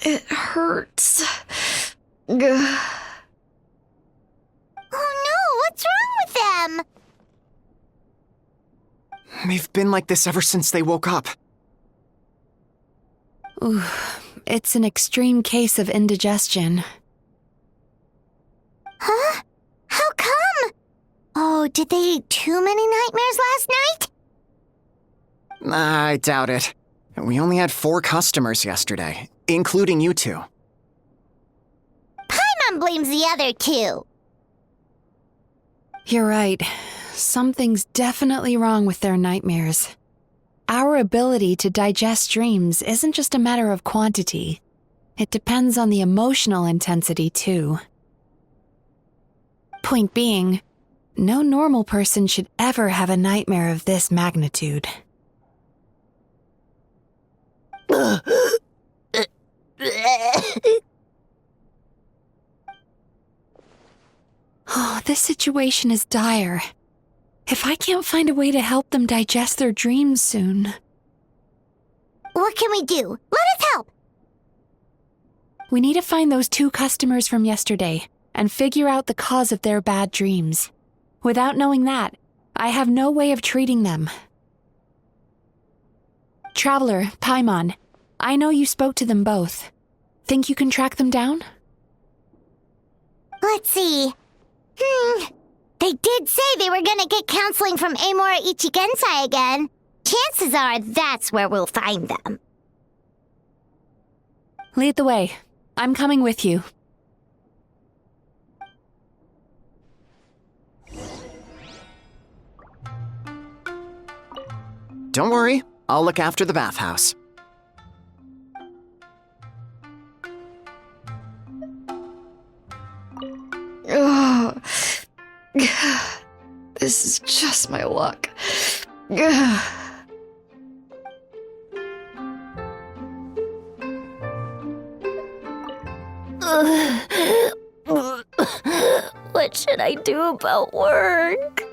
It hurts. Oh no, what's wrong with them? They've been like this ever since they woke up. Ooh, it's an extreme case of indigestion. Huh? How come? Oh, did they eat too many nightmares last night? I doubt it. We only had 4 customers yesterday, including you two. Paimon blames the other 2. You're right. Something's definitely wrong with their nightmares. Our ability to digest dreams isn't just a matter of quantity. It depends on the emotional intensity, too. Point being, no normal person should ever have a nightmare of this magnitude. Oh, this situation is dire. If I can't find a way to help them digest their dreams soon... What can we do? Let us help! We need to find those 2 customers from yesterday and figure out the cause of their bad dreams. Without knowing that, I have no way of treating them. Traveler, Paimon, I know you spoke to them both. Think you can track them down? Let's see. They did say they were gonna get counseling from Amora Ichigensai again. Chances are that's where we'll find them. Lead the way. I'm coming with you. Don't worry, I'll look after the bathhouse. Ugh. This is just my luck. What should I do about work?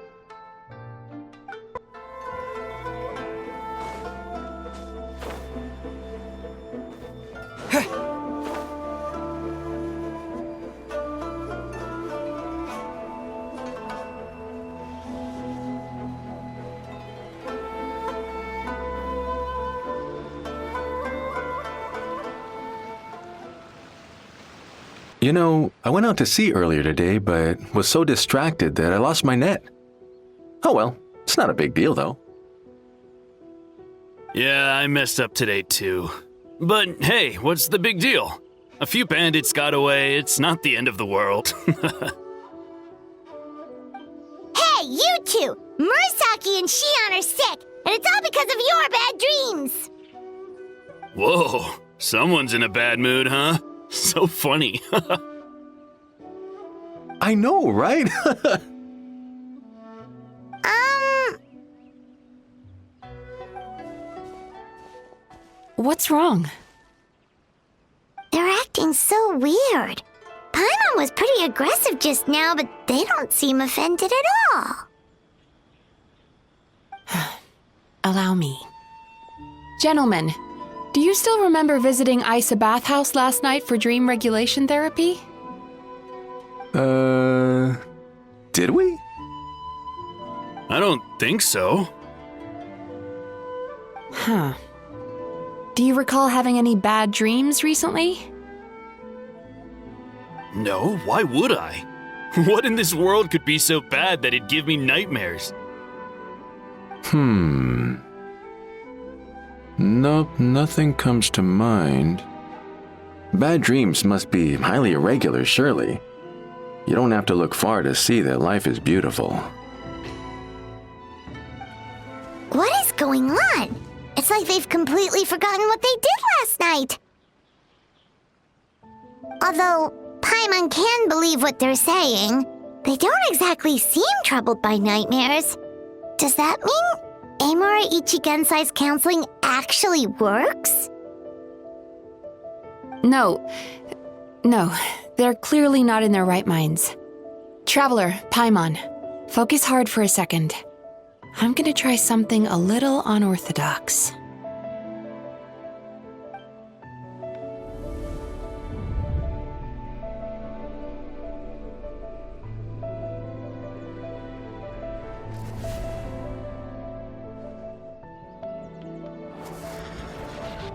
You know, I went out to sea earlier today, but was so distracted that I lost my net. Oh well, it's not a big deal though. Yeah, I messed up today too. But hey, what's the big deal? A few bandits got away, it's not the end of the world. Hey, you 2! Murasaki and Shion are sick, and it's all because of your bad dreams! Whoa, someone's in a bad mood, huh? So funny. I know, right? What's wrong? They're acting so weird. Paimon was pretty aggressive just now, but they don't seem offended at all. Allow me. Gentlemen, do you still remember visiting Isa Bathhouse last night for dream regulation therapy? Did we? I don't think so. Huh. Do you recall having any bad dreams recently? No, why would I? What in this world could be so bad that it'd give me nightmares? Nope, nothing comes to mind. Bad dreams must be highly irregular, surely. You don't have to look far to see that life is beautiful. What is going on? It's like they've completely forgotten what they did last night. Although Paimon can believe what they're saying, they don't exactly seem troubled by nightmares. Does that mean Amora Ichigensai's counseling actually works? No, they're clearly not in their right minds. Traveler, Paimon, focus hard for a second. I'm gonna try something a little unorthodox.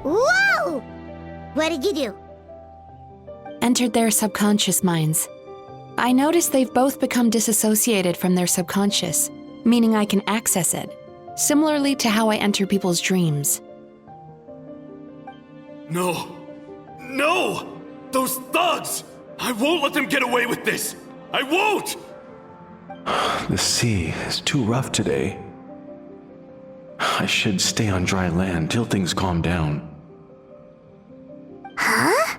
Whoa! What did you do? Entered their subconscious minds. I noticed they've both become disassociated from their subconscious, meaning I can access it, similarly to how I enter people's dreams. No! No! Those thugs! I won't let them get away with this! I won't! The sea is too rough today. I should stay on dry land till things calm down. Huh?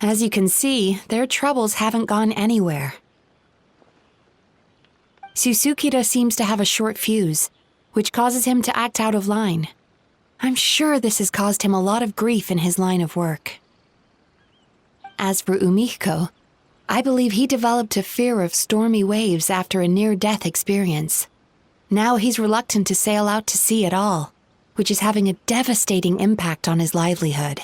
As you can see, their troubles haven't gone anywhere. Susukida seems to have a short fuse, which causes him to act out of line. I'm sure this has caused him a lot of grief in his line of work. As for Umiko, I believe he developed a fear of stormy waves after a near-death experience. Now he's reluctant to sail out to sea at all, which is having a devastating impact on his livelihood.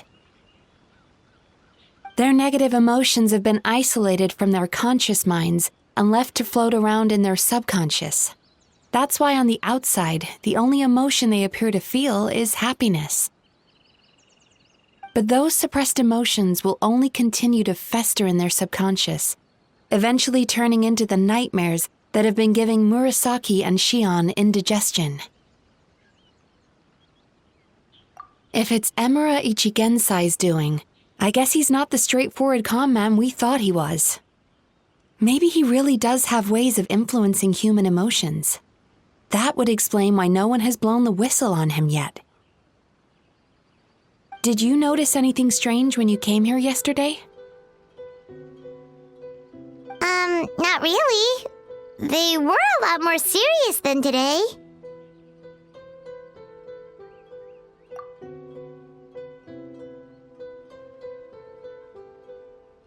Their negative emotions have been isolated from their conscious minds and left to float around in their subconscious. That's why on the outside, the only emotion they appear to feel is happiness. But those suppressed emotions will only continue to fester in their subconscious, eventually turning into the nightmares that have been giving Murasaki and Shion indigestion. If it's Emura Ichigensai's doing, I guess he's not the straightforward calm man we thought he was. Maybe he really does have ways of influencing human emotions. That would explain why no one has blown the whistle on him yet. Did you notice anything strange when you came here yesterday? Not really. They were a lot more serious than today.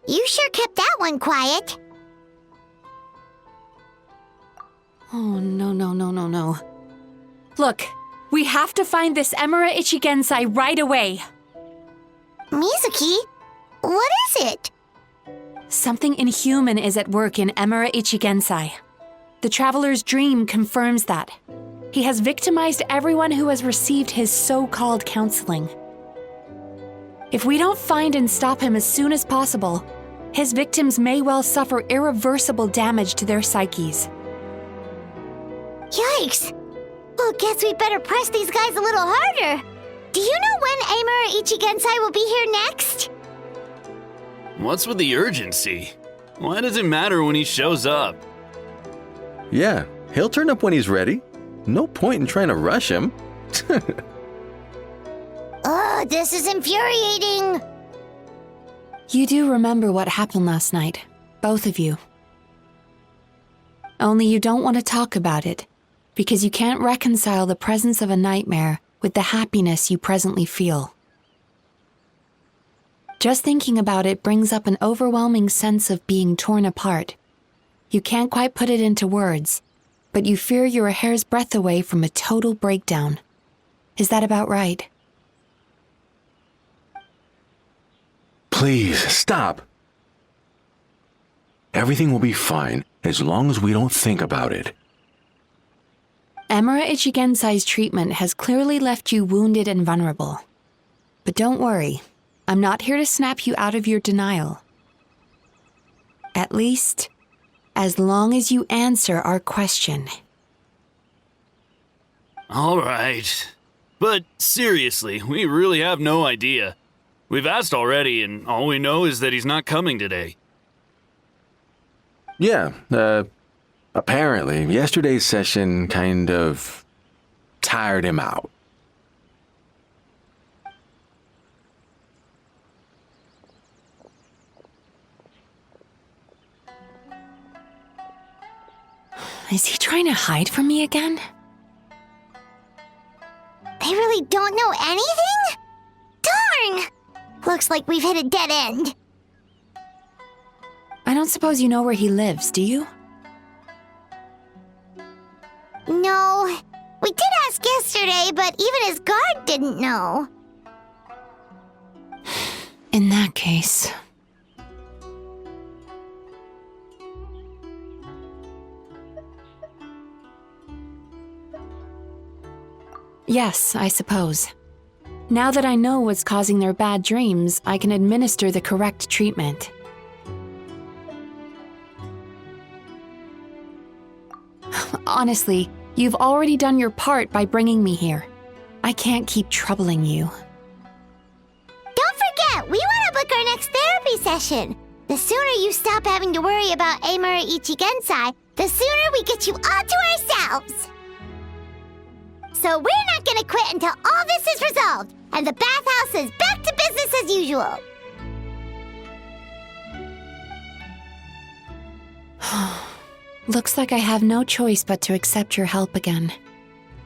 You sure kept that one quiet. Oh, no. Look, we have to find this Emura Ichigensai right away. Mizuki, what is it? Something inhuman is at work in Emura Ichigensai. The traveler's dream confirms that. He has victimized everyone who has received his so-called counseling. If we don't find and stop him as soon as possible, his victims may well suffer irreversible damage to their psyches. Yikes! Well, guess we better press these guys a little harder. Do you know when Emura Ichigensai will be here next? What's with the urgency? Why does it matter when he shows up? Yeah, he'll turn up when he's ready. No point in trying to rush him. Oh, this is infuriating. You do remember what happened last night, both of you. Only you don't want to talk about it, because you can't reconcile the presence of a nightmare with the happiness you presently feel. Just thinking about it brings up an overwhelming sense of being torn apart. You can't quite put it into words, but you fear you're a hair's breadth away from a total breakdown. Is that about right? Please, stop. Everything will be fine as long as we don't think about it. Emura Ichigensai's treatment has clearly left you wounded and vulnerable. But don't worry, I'm not here to snap you out of your denial. At least, as long as you answer our question. All right. But seriously, we really have no idea. We've asked already, and all we know is that he's not coming today. Yeah, apparently, yesterday's session kind of tired him out. Is he trying to hide from me again? They really don't know anything? Darn! Looks like we've hit a dead end. I don't suppose you know where he lives, do you? We did ask yesterday, but even his guard didn't know. In that case... Yes, I suppose. Now that I know what's causing their bad dreams, I can administer the correct treatment. Honestly, you've already done your part by bringing me here. I can't keep troubling you. Don't forget, we want to book our next therapy session. The sooner you stop having to worry about Amura Ichigensai, the sooner we get you all to ourselves. So we're not gonna quit until all this is resolved, and the bathhouse is back to business as usual. Looks like I have no choice but to accept your help again.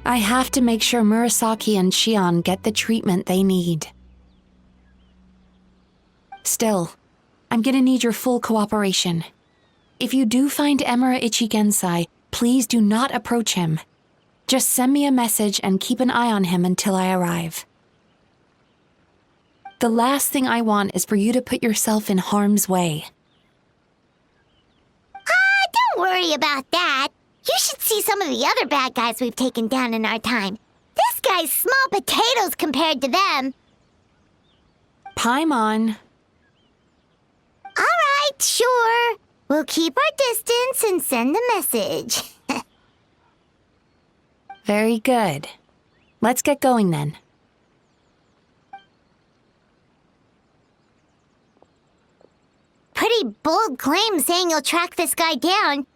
I have to make sure Murasaki and Shion get the treatment they need. Still, I'm gonna need your full cooperation. If you do find Emura Ichigensai, please do not approach him. Just send me a message and keep an eye on him until I arrive. The last thing I want is for you to put yourself in harm's way. Don't worry about that. You should see some of the other bad guys we've taken down in our time. This guy's small potatoes compared to them. Paimon. All right, sure. We'll keep our distance and send a message. Very good. Let's get going then. Pretty bold claim saying you'll track this guy down.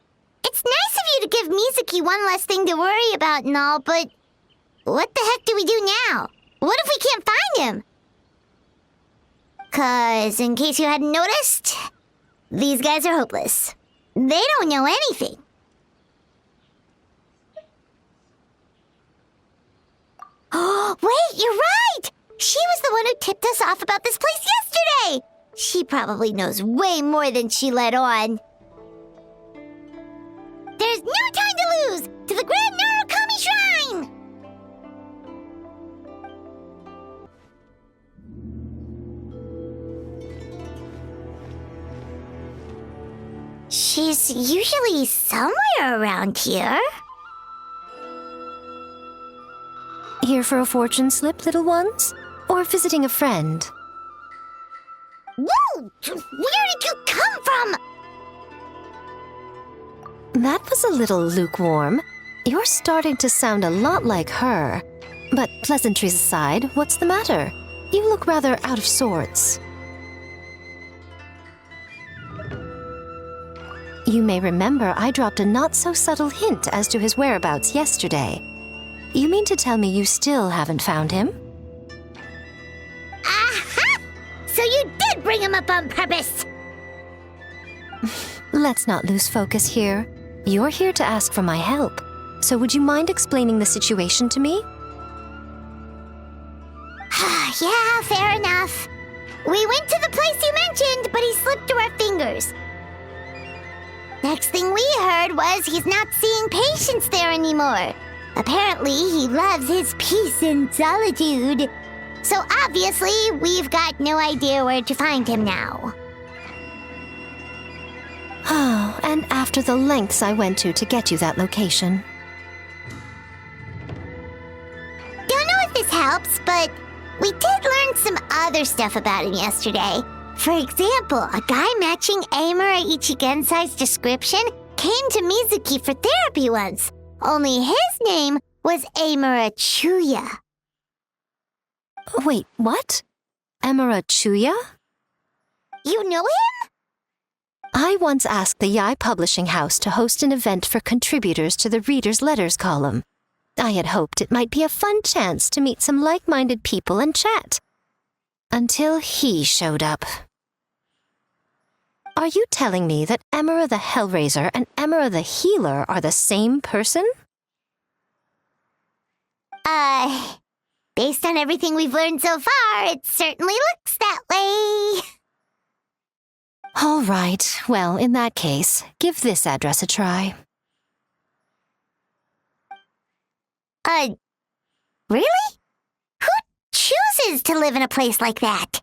It's nice of you to give Mizuki one less thing to worry about and all, but what the heck do we do now? What if we can't find him? 'Cause, in case you hadn't noticed, these guys are hopeless. They don't know anything. Oh, wait, you're right! She was the one who tipped us off about this place yesterday! She probably knows way more than she let on. There's no time to lose! To the Grand Narukami Shrine! She's usually somewhere around here. Here for a fortune slip, little ones? Or visiting a friend? Whoa! Where did you come from? That was a little lukewarm. You're starting to sound a lot like her. But pleasantries aside, what's the matter? You look rather out of sorts. You may remember I dropped a not-so-subtle hint as to his whereabouts yesterday. You mean to tell me you still haven't found him? Aha! So you did bring him up on purpose! Let's not lose focus here. You're here to ask for my help. So would you mind explaining the situation to me? Yeah, fair enough. We went to the place you mentioned, but he slipped through our fingers. Next thing we heard was he's not seeing patients there anymore. Apparently, he loves his peace and solitude. So obviously, we've got no idea where to find him now. Oh, and after the lengths I went to get you that location. Don't know if this helps, but we did learn some other stuff about him yesterday. For example, a guy matching Amura Ichigensai's description came to Mizuki for therapy once. Only his name was Amura Chuya. Wait, what? Emura Chuya? You know him? I once asked the Yai Publishing House to host an event for contributors to the Reader's Letters column. I had hoped it might be a fun chance to meet some like-minded people and chat. Until he showed up. Are you telling me that Emura the Hellraiser and Emura the Healer are the same person? Based on everything we've learned so far, it certainly looks that way. All right, well, in that case, give this address a try. Really? Who chooses to live in a place like that?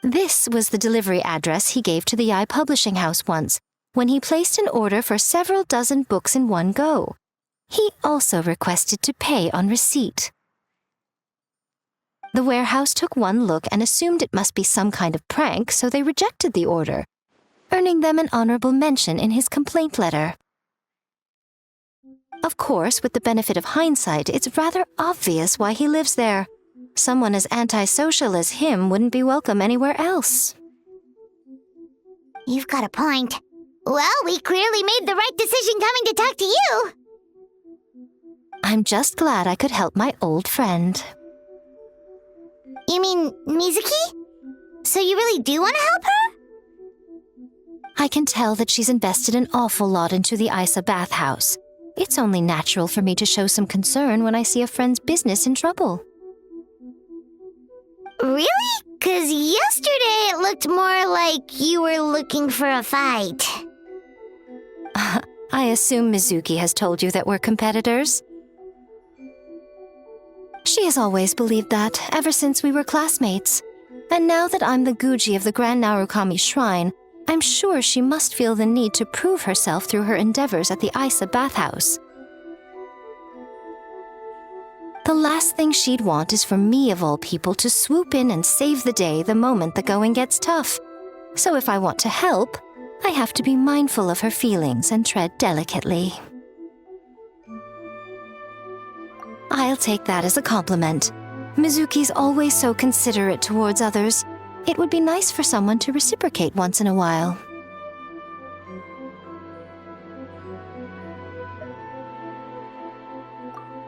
This was the delivery address he gave to the Yai publishing house once, when he placed an order for several dozen books in one go. He also requested to pay on receipt. The warehouse took one look and assumed it must be some kind of prank, so they rejected the order, earning them an honorable mention in his complaint letter. Of course, with the benefit of hindsight, it's rather obvious why he lives there. Someone as antisocial as him wouldn't be welcome anywhere else. You've got a point. Well, we clearly made the right decision coming to talk to you. I'm just glad I could help my old friend. You mean Mizuki? So you really do want to help her? I can tell that she's invested an awful lot into the Isa bathhouse. It's only natural for me to show some concern when I see a friend's business in trouble. Really? 'Cause yesterday it looked more like you were looking for a fight. I assume Mizuki has told you that we're competitors? She has always believed that, ever since we were classmates. And now that I'm the Guji of the Grand Narukami Shrine, I'm sure she must feel the need to prove herself through her endeavors at the Isa bathhouse. The last thing she'd want is for me, of all people, to swoop in and save the day the moment the going gets tough. So if I want to help, I have to be mindful of her feelings and tread delicately. I'll take that as a compliment. Mizuki's always so considerate towards others. It would be nice for someone to reciprocate once in a while.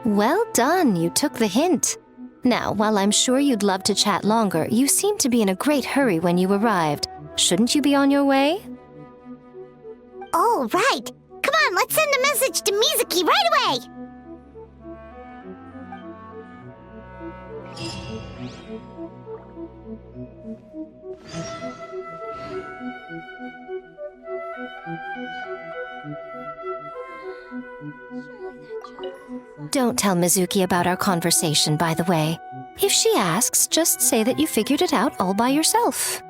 Well done, you took the hint. Now, while I'm sure you'd love to chat longer, you seemed to be in a great hurry when you arrived. Shouldn't you be on your way? Oh, right. Come on, let's send a message to Mizuki right away. Don't tell Mizuki about our conversation, by the way. If she asks, just say that you figured it out all by yourself.